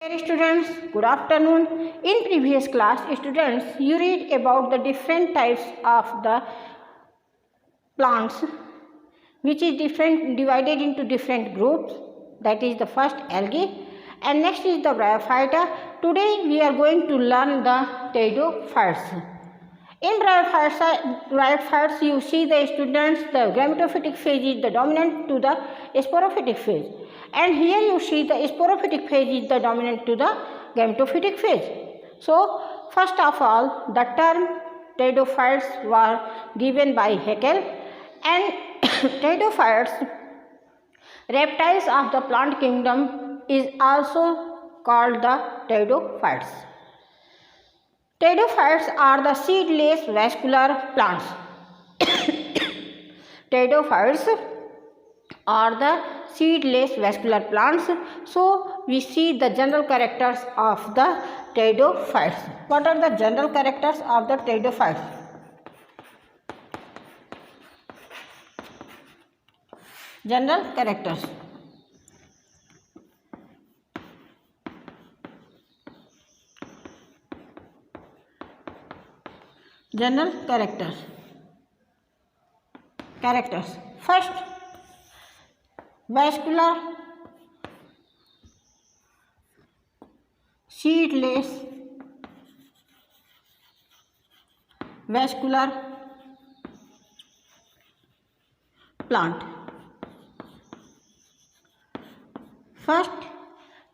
Dear students, good afternoon. In previous class, students, you read about the different types of the plants, which is divided into different groups. That is the first algae, and next is the bryophyta. Today we are going to learn the pteridophytes. In bryophytes, you see the students, the gametophytic phase is the dominant to the sporophytic phase, and here you see the sporophytic phase is the dominant to the gametophytic phase. So, first of all, the term pteridophytes were given by Haeckel, and pteridophytes, reptiles of the plant kingdom, is also called the pteridophytes. Pteridophytes are the seedless vascular plants. Pteridophytes are the seedless vascular plants. So, we see the general characters of the pteridophytes. What are the general characters of the pteridophytes? General characters. General characters. First, vascular, seedless, vascular plant. First,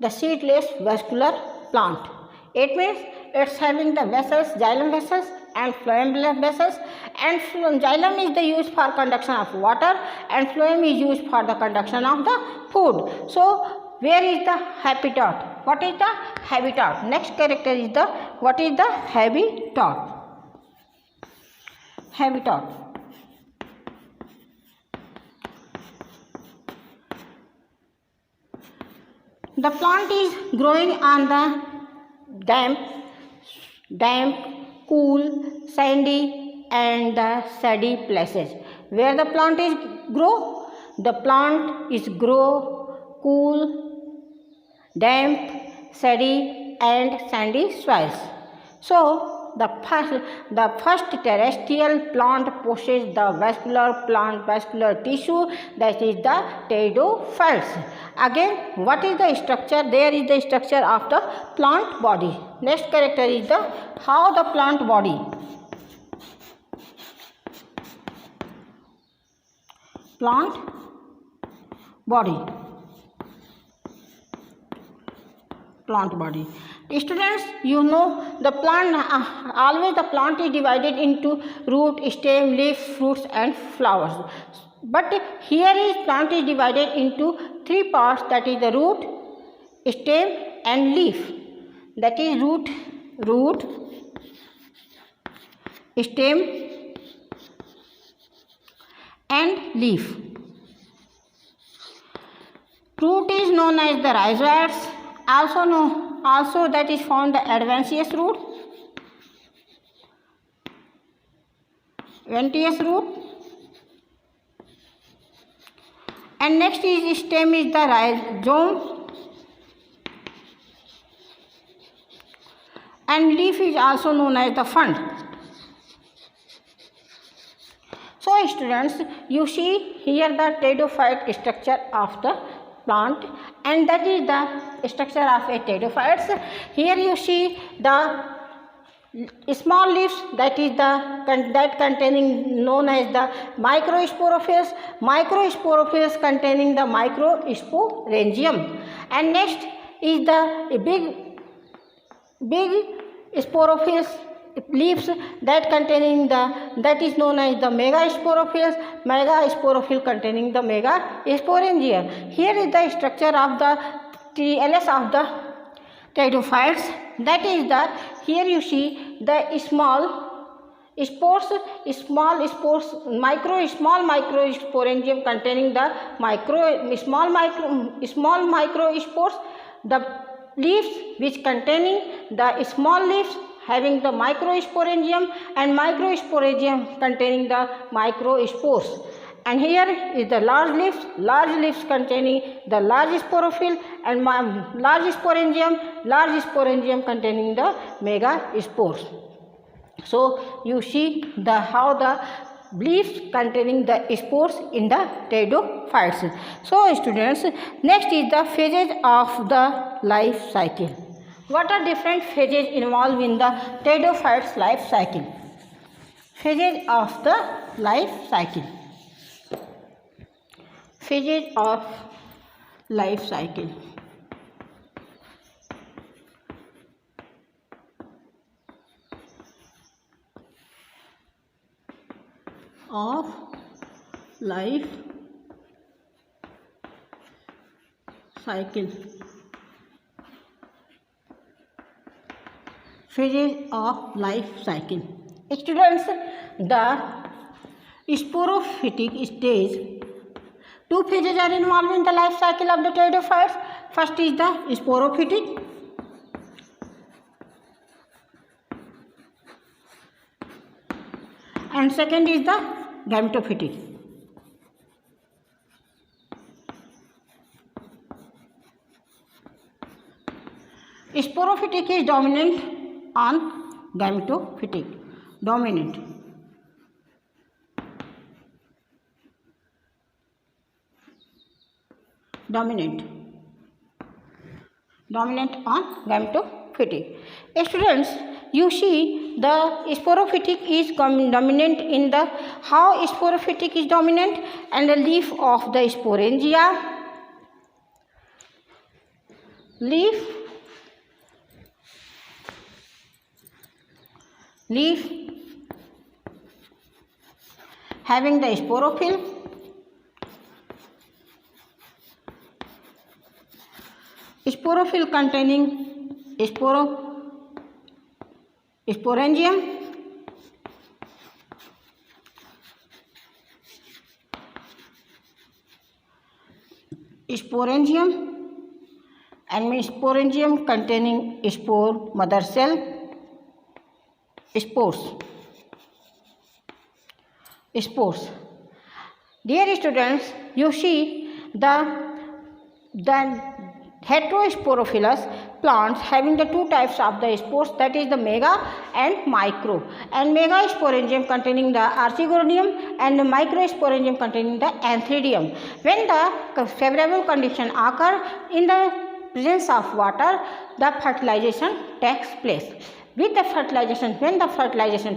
the seedless vascular plant. It means it's having the vessels, xylem vessels and phloem vessels, and xylem is the used for conduction of water and phloem is used for the conduction of the food. So, where is the habitat? What is the habitat? Next character is the, what is the habitat? Habitat. The plant is growing on the damp, cool, sandy and the shady places. Where the plant is grow? The plant is grow cool, damp, shady and sandy soils. So, the first terrestrial plant possesses the vascular tissue, that is the pteridophytes. Again, what is the structure? There is the structure of the plant body. Next character is the how the plant body. Plant body. Students, you know the plant, always the plant is divided into root, stem, leaf, fruits and flowers. But here is plant is divided into three parts, that is the root, stem and leaf. That is root, stem and leaf. Root is known as the rhizoids. Also that is found the adventitious root, and next is stem is the rhizome, and leaf is also known as the fund. So students, you see here the pteridophyte structure of the plant, and that is the structure of a pteridophytes. Here you see the small leaves, that is that containing known as the microsporophylls containing the microsporangium, and next is the big sporophylls leaves that containing that is known as the megasporophyll containing the megasporangium. Here is the structure of the TLS of the pteridophytes. That is the, here you see the small microsporangium containing the small microspores, the leaves which containing the small leaves having the microsporangium, and microsporangium containing the microspores. And here is the large leaves containing the large sporophyll, and large sporangium containing the megaspores. So you see how the leaves containing the spores in the pteridophytes. So students, next is the phases of the life cycle. What are different phases involved in the pteridophytes life cycle? Phases of the life cycle. Phases of life cycle. Of life cycle. Phases of life cycle. Students, the sporophytic stage. Two phases are involved in the life cycle of the pteridophytes. First is the sporophytic, and second is the gametophytic. Sporophytic is dominant on gametophytic. Dominant on gametophytic. Students, you see the sporophytic is dominant in the, how sporophytic is dominant, and the leaf of the sporangia, leaf having the sporophyll, sporophyll containing sporangium, and sporangium containing spore mother cell, spores. Dear students, you see the heterosporophilous plants having the two types of the spores, that is the mega and micro, and megasporangium containing the archegonium and the microsporangium containing the antheridium. When the favorable condition occur in the presence of water, the fertilization takes place. When the fertilization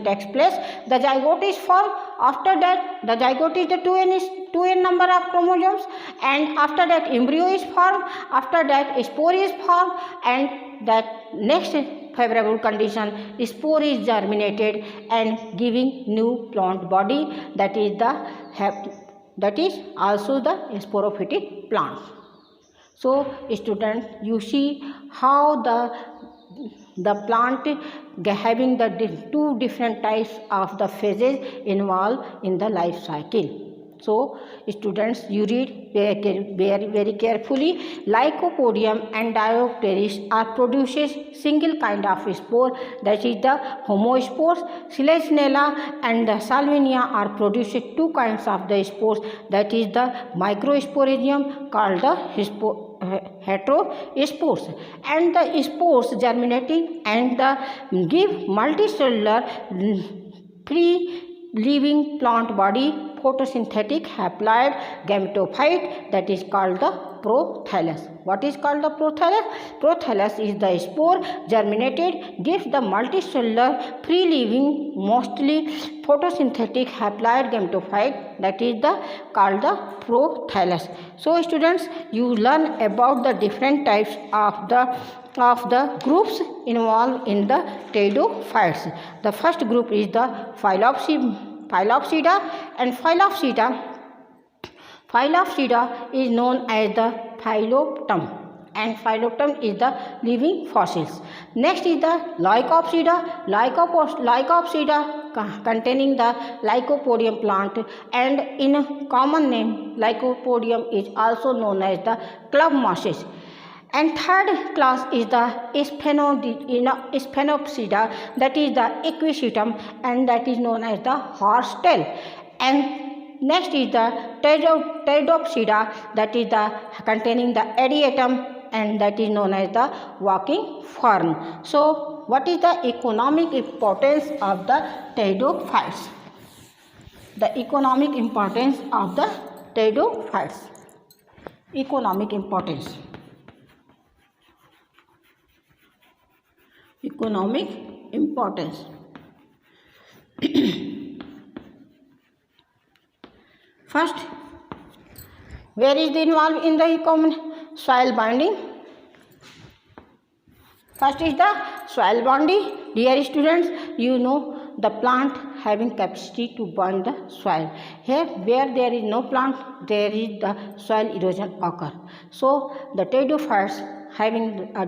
takes place, the zygote is formed. After that, the zygote is the 2n number of chromosomes, and after that embryo is formed. After that, spore is formed, and that next favorable condition, spore is germinated and giving new plant body, that is also the sporophytic plants. So students, you see how the plant having the two different types of the phases involved in the life cycle. So students, you read very carefully. Lycopodium and Diopteris are produces single kind of spore, that is the homospores. Selaginella and the Salvinia are produces two kinds of the spores, that is the microsporidium called the heterospores, and the spores germinating and give multicellular free living plant body, photosynthetic haploid gametophyte, that is called the prothallus. What is called the prothallus? Prothallus is the spore germinated, gives the multicellular free living mostly photosynthetic haploid gametophyte, that is called the prothallus. So students, you learn about the different types of the groups involved in the pteridophytes. The first group is the Phylopsida, and Phylopsida is known as the Phyloptum, and Phyloptum is the living fossils. Next is the Lycopsida. Lycopsida containing the Lycopodium plant, and in common name Lycopodium is also known as the club mosses. And third class is the Sphenopsida, that is the Equisetum, and that is known as the horsetail. And next is the Pteridopsida, that is the containing the adiatum, and that is known as the walking fern. So what is the economic importance of the pteridophytes? The economic importance of the pteridophytes. Economic importance. Economic importance. First, where is the involved in the soil binding? First is the soil bonding. Dear students, you know the plant having capacity to bond the soil. Here, where there is no plant, there is the soil erosion occur. So the pteridophytes having a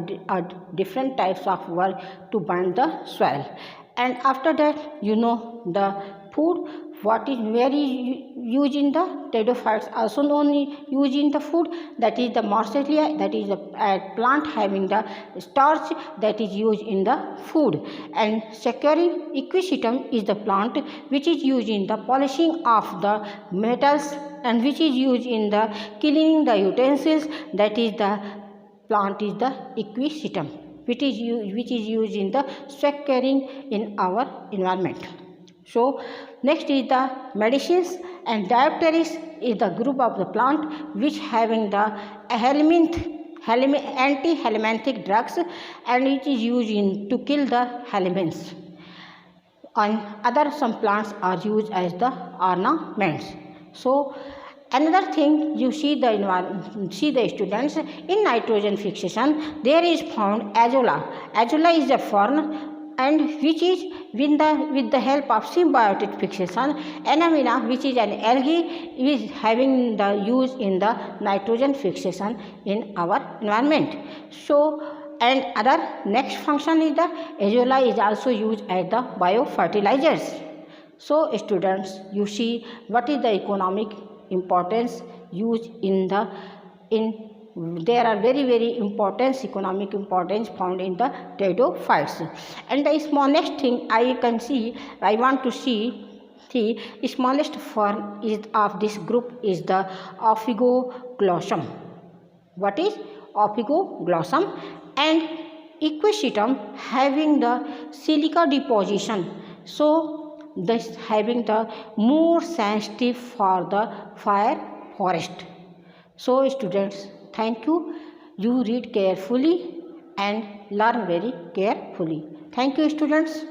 different types of work to bind the soil. And after that, you know the food, what is very used in the pteridophytes, also known used in the food, that is the Marsilia, that is a plant having the starch that is used in the food. And securing equisetum is the plant which is used in the polishing of the metals and which is used in the cleaning the utensils, that is the plant is the equisetum, which is used in the securing in our environment. So next is the medicines, and Diopteris is the group of the plant which having the anti-helminthic drugs, and it is used to kill the helminths. And other some plants are used as the ornaments. So another thing, you see the students, in nitrogen fixation there is found azolla. Azolla is a fern, and which is with the help of symbiotic fixation. Anemona, which is an algae, is having the use in the nitrogen fixation in our environment. So and other next function is the azolla is also used as the biofertilizers. So students, you see what is the economic importance used there are very important economic importance found in the pteridophytes. And the smallest thing I want to see the smallest fern is of this group is the Ophigoglossum. What is Ophigoglossum? And equisetum having the silica deposition, so this having the more sensitive for the fire forest. So students, thank you. You read carefully and learn very carefully. Thank you students.